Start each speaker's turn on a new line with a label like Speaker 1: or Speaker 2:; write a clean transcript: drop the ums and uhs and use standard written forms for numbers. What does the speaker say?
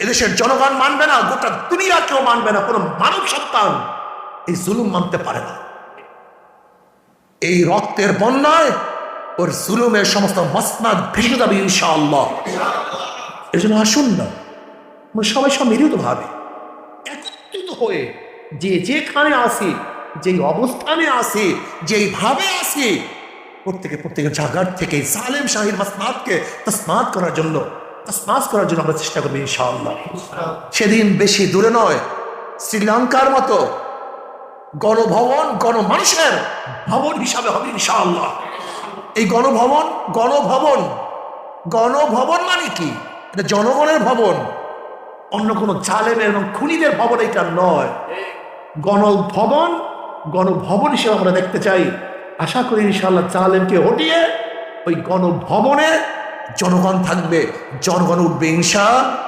Speaker 1: এদেশের জনগণ মানবে না, গোটা দুনিয়া কেউ মানবে না, কোনো মানব সন্তান এই জুলুম মানতে পারে না। এই রক্তের বন্যায় ওর জুলুমের সমস্ত মসনদ ভেসে যাবে ইনশাআল্লাহ। এর জন্য আসুন না আমরা সবাই সম্মিলিত ভাবে একত্রিত হয়ে যে যেখানে আসি, যেই অবস্থানে আসি, যেইভাবে আসি, প্রত্যেকের জায়গার থেকে সালেম শাহীর মাসনাদকে তসমাত করার জন্য আমরা চেষ্টা করবো ইনশাআল্লাহ। সেদিন বেশি দূরে নয়, শ্রীলঙ্কার মতো গণভবন গণমানুষের ভবন হিসাবে হবে ইনশাআল্লাহ। এই গণভবন মানে কি? এটা জনগণের ভবন, অন্য কোনো জালেমের এবং খুনিদের ভবন এটা নয়। গণভবন হিসেবে আমরা দেখতে চাই। আশা করি ইনশাআল্লাহ জালেমকে হটিয়ে ওই গণভবনে জনগণ থাকবে, জনগণ উঠবে ইনশাআল্লাহ।